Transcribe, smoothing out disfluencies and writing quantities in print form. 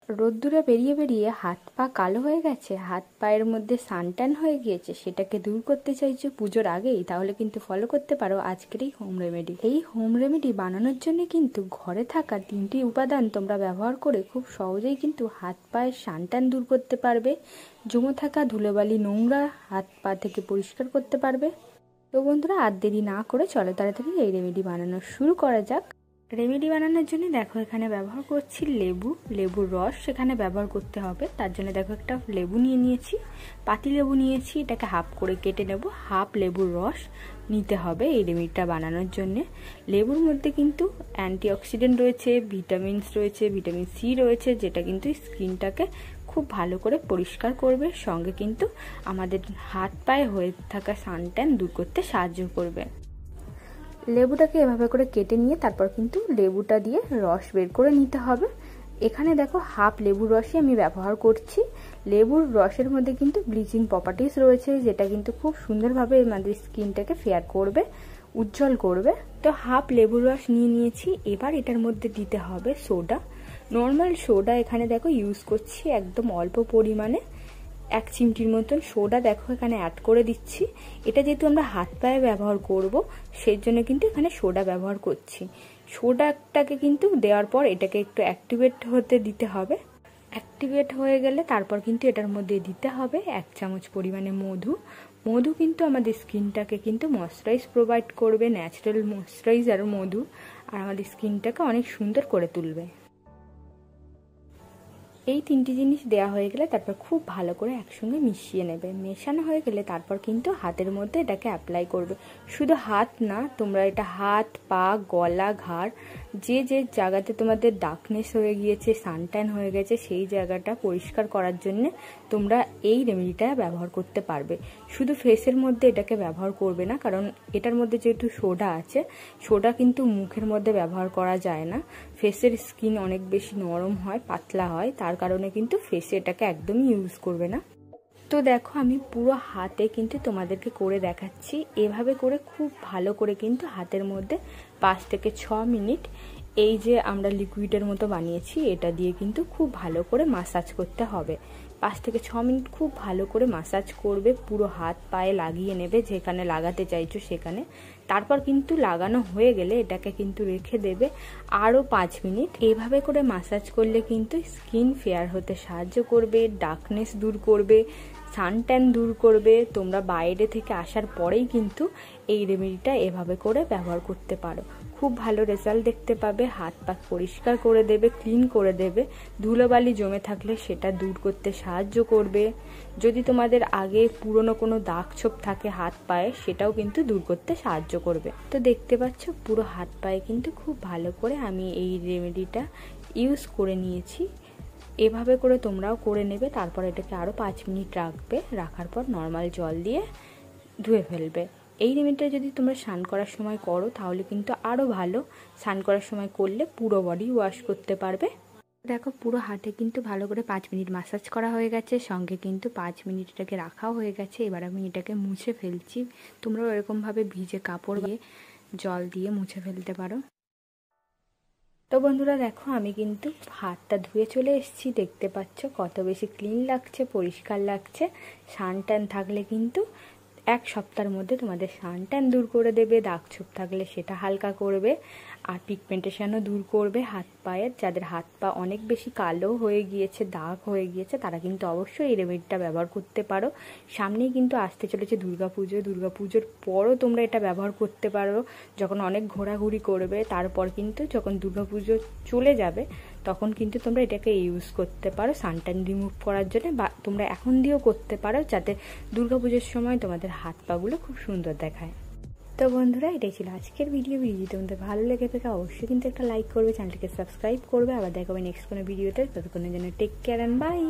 রোদ্দুরে বেরিয়ে বেরিয়ে হাত পা কালো হয়ে গেছে, হাত পায়ের মধ্যে সানট্যান হয়ে গিয়েছে, সেটাকে দূর করতে চাইছো পুজোর আগেই, তাহলে কিন্তু ফলো করতে পারো আজকের এই হোম রেমেডি। এই হোম রেমেডি বানানোর জন্য কিন্তু ঘরে থাকা 3টি উপাদান তোমরা ব্যবহার করে খুব সহজেই কিন্তু হাত পায়ের সানট্যান দূর করতে পারবে, জমে থাকা ধুলোবালি নোংরা হাত পা থেকে পরিষ্কার করতে পারবে। তো বন্ধুরা, আর দেরি না করে চলো তাড়াতাড়ি এই রেমেডি বানানো শুরু করা যাক। রেমেডি বানানোর জন্য দেখো এখানে ব্যবহার করছি লেবুর রস সেখানে ব্যবহার করতে হবে। তার জন্য দেখো একটা লেবু নিয়ে নিয়েছি, পাতি লেবু নিয়েছি, এটাকে হাফ করে কেটে নেব। হাফ লেবুর রস নিতে হবে এই রেমেডিটা বানানোর জন্য। লেবুর মধ্যে কিন্তু অ্যান্টিঅক্সিডেন্ট রয়েছে, ভিটামিনস রয়েছে, ভিটামিন সি রয়েছে, যেটা কিন্তু স্কিনটাকে খুব ভালো করে পরিষ্কার করবে, সঙ্গে কিন্তু আমাদের হাত পায়ে হয়ে থাকা সানট্যান দূর করতে সাহায্য করবে। লেবুটাকে এভাবে করে কেটে নিয়ে তারপর কিন্তু লেবুটা দিয়ে রস বের করে নিতে হবে। এখানে দেখো হাফ লেবুর রসই আমি ব্যবহার করছি। লেবুর রসের মধ্যে কিন্তু ব্লিচিং প্রপার্টিস রয়েছে, যেটা কিন্তু খুব সুন্দরভাবে আমাদের স্কিনটাকে ফেয়ার করবে, উজ্জ্বল করবে। তো হাফ লেবুর রস নিয়ে নিয়েছি। এবার এটার মধ্যে দিতে হবে সোডা, নর্মাল সোডা। এখানে দেখো ইউজ করছি একদম অল্প পরিমাণে, 1 চিমটির মতন সোডা দেখো এখানে অ্যাড করে দিচ্ছি। এটা যেহেতু আমরা হাত পায়ে ব্যবহার করব, সেই জন্য কিন্তু এখানে সোডা ব্যবহার করছি। সোডাটাকে কিন্তু দেওয়ার পর এটাকে একটু অ্যাক্টিভেট হতে দিতে হবে। অ্যাক্টিভেট হয়ে গেলে তারপর কিন্তু এটার মধ্যে দিতে হবে 1 চামচ পরিমাণে মধু কিন্তু আমাদের স্কিনটাকে কিন্তু ময়শ্চারাইজ প্রোভাইড করবে, ন্যাচারাল ময়শ্চারাইজার মধু, আর আমাদের স্কিনটাকে অনেক সুন্দর করে তুলবে। এই 3টি জিনিস দেওয়া হয়ে গেলে তারপর খুব ভালো করে একসঙ্গে মিশিয়ে নেবে। মেশানো হয়ে গেলে তারপর কিন্তু হাতের মধ্যে এটাকে অ্যাপ্লাই করবে। শুধু হাত না, তোমরা এটা হাত, পা, গলা, ঘাড়, যে যে জায়গাতে তোমাদের ডার্কনেস হয়ে গিয়েছে, সানট্যান হয়ে গেছে, সেই জায়গাটা পরিষ্কার করার জন্য তোমরা এই রেমেডিটা ব্যবহার করতে পারবে। শুধু ফেসের মধ্যে এটাকে ব্যবহার করবে না, কারণ এটার মধ্যে যেহেতু সোডা আছে, সোডা কিন্তু মুখের মধ্যে ব্যবহার করা যায় না। ফেসের স্কিন অনেক বেশি নরম হয়, পাতলা হয়, তার কারণে কিন্তু ফেসে এটাকে একদমই ইউজ করবে না। তো দেখো আমি পুরো হাতে কিন্তু তোমাদেরকে করে দেখাচ্ছি। এভাবে করে খুব ভালো করে কিন্তু হাতের মধ্যে 5 থেকে 6 মিনিট এই যে আমরা লিকুইডের মতো বানিয়েছি এটা দিয়ে কিন্তু খুব ভালো করে মাসাজ করতে হবে। 5 থেকে 6 মিনিট খুব ভালো করে মাসাজ করবে, পুরো হাত পায়ে লাগিয়ে নেবে যেখানে লাগাতে চাইছো সেখানে। তারপর কিন্তু লাগানো হয়ে গেলে এটাকে কিন্তু রেখে দেবে আরও 5 মিনিট। এইভাবে করে মাসাজ করলে কিন্তু স্কিন ফেয়ার হতে সাহায্য করবে, ডার্কনেস দূর করবে, সানট্যান দূর করবে। তোমরা বাইরে থেকে আসার পরেই কিন্তু এই রেমেডিটা এভাবে করে ব্যবহার করতে পারো, খুব ভালো রেজাল্ট দেখতে পাবে। হাত পা পরিষ্কার করে দেবে, ক্লিন করে দেবে, ধুলোবালি জমে থাকলে সেটা দূর করতে সাহায্য করবে। যদি তোমাদের আগে পুরনো কোনো দাগ ছোপ থাকে হাত পায়ে, সেটাও কিন্তু দূর করতে সাহায্য করবে। তো দেখতে পাচ্ছ পুরো হাত পায়ে কিন্তু খুব ভালো করে আমি এই রেমেডিটা ইউজ করে নিয়েছি। এভাবে করে তোমরাও করে নেবে। তারপর এটাকে আরও 5 মিনিট রাখবে, রাখার পর নর্মাল জল দিয়ে ধুয়ে ফেলবে। এই রেমেডিটা যদি তোমরা স্নান করার সময় করো তাহলে কিন্তু আরও ভালো। স্নান করার সময় করলে পুরো বডি ওয়াশ করতে পারবে। দেখো পুরো হাতে কিন্তু ভালো করে 5 মিনিট মাসাজ করা হয়ে গেছে, সঙ্গে কিন্তু 5 মিনিট এটাকে রাখাও হয়ে গেছে। এবার আমি এটাকে মুছে ফেলছি। তোমরাও এরকমভাবে ভিজে কাপড় দিয়ে জল দিয়ে মুছে ফেলতে পারো। তো বন্ধুরা দেখো আমি কিন্তু হাতটা ধুয়ে চলে এসেছি। দেখতে পাচ্ছ কত বেশি ক্লিন লাগছে, পরিষ্কার লাগছে। সানট্যান থাকলে কিন্তু 1 সপ্তাহের মধ্যে তোমাদের সানট্যান দূর করে দেবে, দাগ ছোপ থাকলে সেটা হালকা করবে, আর পিগমেন্টেশনও দূর করবে হাত পায়ের। যাদের হাত পা অনেক বেশি কালো হয়ে গিয়েছে, দাগ হয়ে গিয়েছে, তারা কিন্তু অবশ্যই এই রেমেডিটা ব্যবহার করতে পারো। সামনেই কিন্তু আসতে চলেছে দুর্গাপুজোর পরও তোমরা এটা ব্যবহার করতে পারো। যখন অনেক ঘোরাঘুরি করবে, তারপর কিন্তু যখন দুর্গাপুজো চলে যাবে তখন কিন্তু তোমরা এটাকে ইউজ করতে পারো সানট্যান রিমুভ করার জন্য, বা তোমরা এখন দিয়েও করতে পারো, যাতে দুর্গাপুজোর সময় তোমাদের হাত পাগুলো খুব সুন্দর দেখায়। তো বন্ধুরা এটাই ছিল আজকের ভিডিও। তোমাদের ভালো লেগে থাকে অবশ্যই কিন্তু একটা লাইক করবে, চ্যানেলটিকে সাবস্ক্রাইব করবে। আবার দেখা হবে নেক্সট কোনো ভিডিওতে। ততক্ষণের জন্য টেক কেয়ার অ্যান্ড বাই।